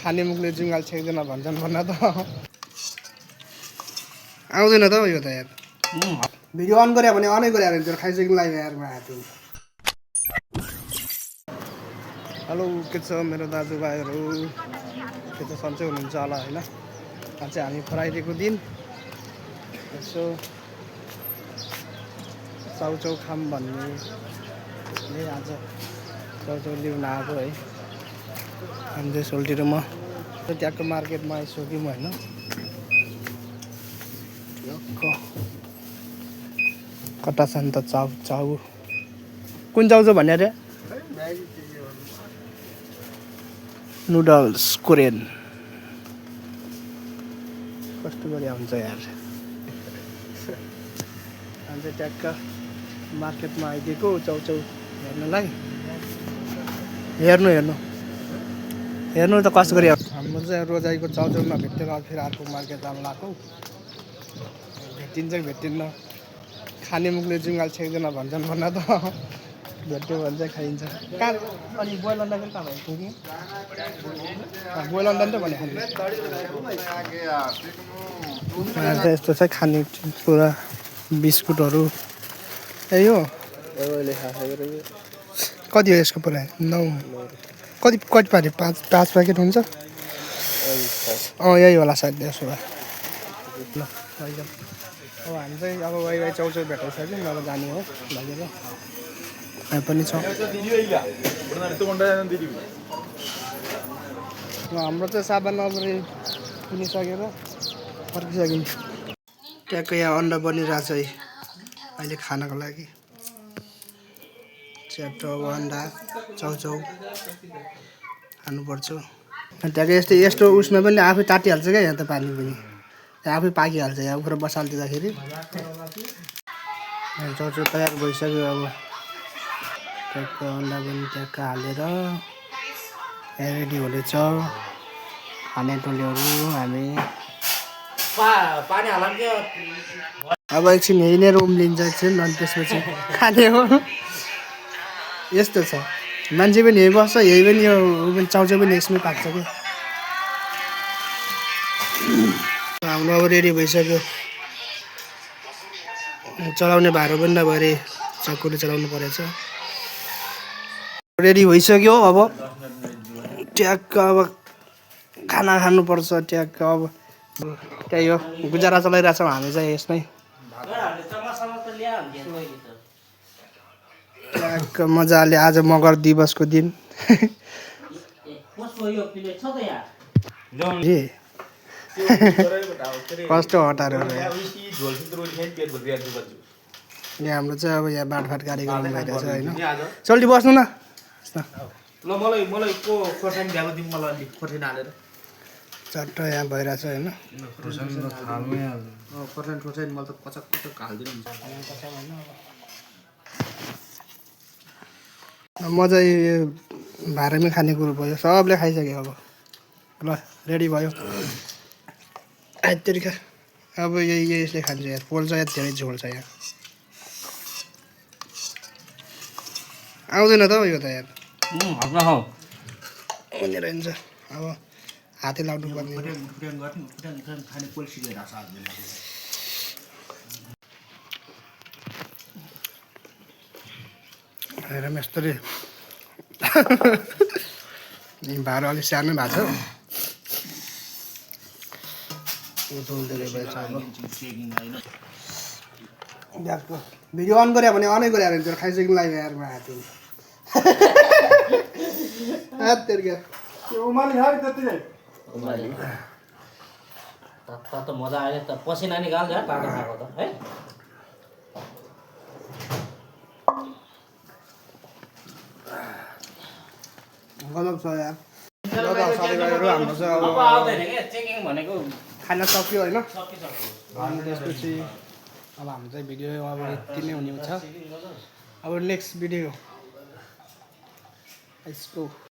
खाने मुखले जुङ्गाल छेक्दैन भन्छन् भन्न त आउँदैन त यो त यार भिडियो अन गरे भने अनै गरे हुन्छ खाइसक्नु लाग्यो यार म हात हेलो के छ मेरो दाजुभाइहरू के छ सन्चै हुनुहुन्छ होला होइन आज चाहिँ हामी फ्राइडेको दिन यसो चाउचाउ खाम भन्ने आज चाउचाउ लिउन आएको है हामी चाहिँ सोल्टी र म त्यहाँको मार्केटमा आइसक्यौँ होइन कता छ नि त चाउ कुन चाउचाउ भन्ने अरे नुडल्स कोरियन कस्तो गरी हुन्छ यार हामी चाहिँ ट्याक्क मार्केटमा आइदिएको चाउचाउ हेर्नलाई हेर्नु त कस्तो गरी हाम्रो चाहिँ रोजाइको चाउचाउमा भेटेर फेरि अर्को मार्केट जानु लाग्यो भेटिन्छ कि भेटिन्न खाने मुखले जुङ्गाल छेक्दैन भन्छन् भन्न त भेट्यो भने चाहिँ खाइन्छ कहाँ अनि बोइल अन्डा पनि कहाँ भयो बोइल अन्डा त भने यस्तो चाहिँ खाने पुरा बिस्कुटहरू यो कति हो यसको पुरा 9 कति पारे 5 प्याकेट हुन्छ यही होला सायद यसो भए ल अब हामी चाहिँ अब वाइ चाउचाउ भेटाइसक्यौँ अब जाने हो लगेर यहाँ पनि छ हाम्रो चाहिँ साबन नबरी किनिसकेर फर्किसक्यौँ ट्याक्कै यहाँ अन्डा बनिरहेछ है अहिले खानको लागि च्याप्टो अब अन्डा चाउचाउ खानुपर्छ ट्याक्कै यस्तो उसमा पनि आफै तातिहाल्छ क्या यहाँ त पानी पनि आफै पाकिहाल्छ यहाँ उफ्रो बसालिदिँदाखेरि चाउचाउ तयार भइसक्यो अब ट्याक्क अन्डा पनि ट्याक्क हालेर रेडी हुँदैछ खाने टोलीहरू हामी अब एकछिन यहीँनिर उम्लिन्छ एकछिन अनि त्यसपछि खाने हो यस्तो छ मान्छे पनि यहीँ बस्छ यही पनि यो चाउचाउ पनि यसमै पाक्छ कि हाम्रो अब रेडी भइसक्यो चलाउने भारो पनि नभए चाकुले चलाउनु परेछ रेडी भइसक्यो अब ट्याक्क अब खाना खानुपर्छ ट्याक्क अब त्यही हो गुजारा चलाइरहेछौँ हामी चाहिँ यसमै ट्याक्क मजाले आज मगर दिवसको दिन कस्तो हतार यहाँ हाम्रो चाहिँ अब यहाँ बाँडफाँड कार्यक्रम भइरहेछ होइन चल्टी बस्नु न चट्ट यहाँ भइरहेछ होइन मजा यो भाँडामै खाने कुरो भयो सबले खाइसक्यो अब ल रेडी भयो आइतरिका अब यही यसले खान्छ यहाँ पोल्छ यहाँ धेरै झोल छ यहाँ आउँदैन त यो त यार रहन्छ अब हातै लाउनु पर्ने हेर यस्तोले भाँडो अलिक सानो भएको छ भिडियो अन गरे भने अनै गरे हुन्छ खाइसक्नु लाग्यो यार म हात त मजा आयो त पसिना निकाल्छ तातो खाएको त है गजब छ यार साथीभाइहरू हाम्रो चाहिँ अब आउँदैन के चेकिङ भनेको खाना सक्यो होइन अनि त्यसपछि अब हाम्रो चाहिँ भिडियो अब यति नै हुने छ अब नेक्स्ट भिडियो यसको